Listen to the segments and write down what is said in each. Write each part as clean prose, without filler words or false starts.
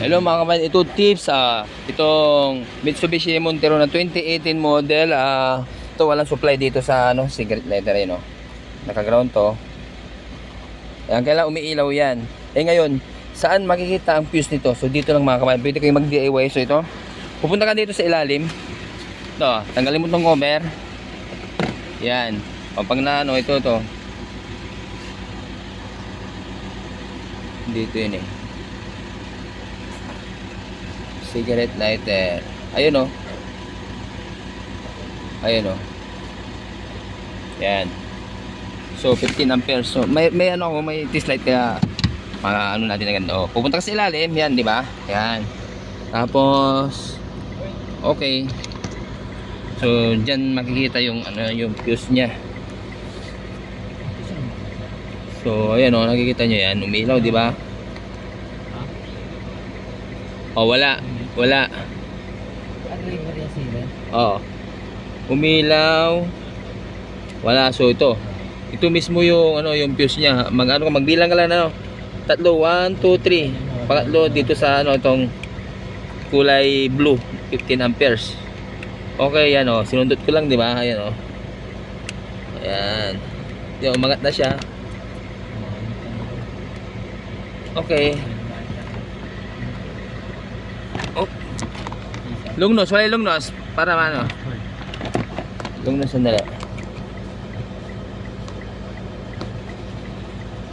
Hello mga kabayan, ito tips itong Mitsubishi Montero na 2018 model. Ito walang supply dito sa cigarette lighter no. Naka-ground to. Ayan, kailangan umiilaw yan. Ngayon, saan makikita ang fuse nito? So dito lang mga kabayan, pwede kayo mag-DIY. So ito, pupunta ka dito sa ilalim. Ito, tanggalin mo tong cover. Yan. Pag ito. Dito yun cigarette lighter. Ayun Ayun Yan. So 15 amperes. So may may test light kaya natin na ganito. Pupunta ka sa ilalim, yan, di ba? Yan. Tapos okay. So diyan makikita yung yung fuse niya. So ayan nakikita niyo yan, umilaw, di ba? Wala. Oo. Umilaw. Wala. So ito mismo yung yung fuse niya. Magbilang ka lang tatlo, 1 2 3. Pangatlo dito sa itong kulay blue, 15 amperes. Okay, yan sinundot ko lang, di ba? Ayan Ayan. Yung umangat na siya. Okay. Lungnos, wala yung lungnos para lungnos sandali.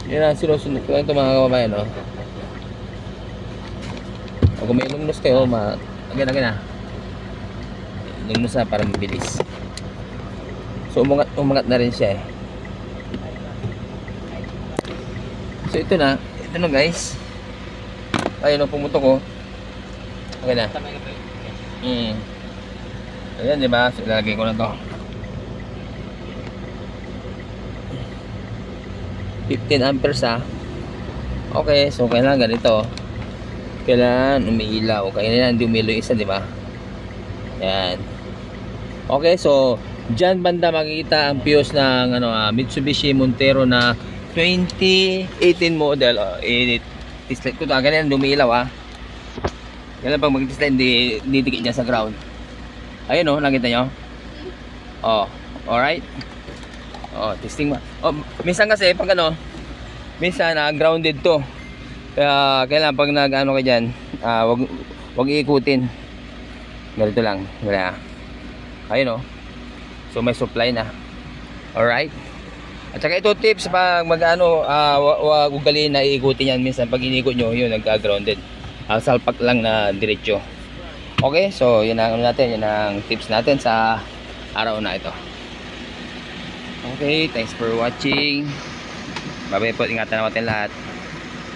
Yan ang sinusunod ko ito mga kababayan kung may lungnos kayo again lungnos na para mabilis. So umangat na rin siya So ito na guys. Ayun pumutok ko. Okay na. Ayan, di ba? So, ilalagay ko na to. 15 amperes Okay, so kailangan ganito. Kailangan umiilaw. Kailangan hindi umiilaw isa, di ba? Yan. Okay, so dyan banda makikita ang fuse ng Mitsubishi Montero na 2018 model. Test light ko to. Ganyan, umiilaw Kailan pag mag-test light, hindi dikit niya sa ground. Ayun nakita nyo? Alright. Testing mo. Minsan kasi pag minsan grounded to. Kaya kailangan pag ka dyan, wag iikutin. Ganito lang. Ayun So may supply na. Alright. At saka ito tips pag wag ugali na iikutin yan. Minsan pag inikot nyo, yun nagka-grounded. Salpak lang na diretso. Okay, so yun ang natin, yun ang tips natin sa araw na ito. Okay, thanks for watching. Bye-bye po, ingatan natin lahat.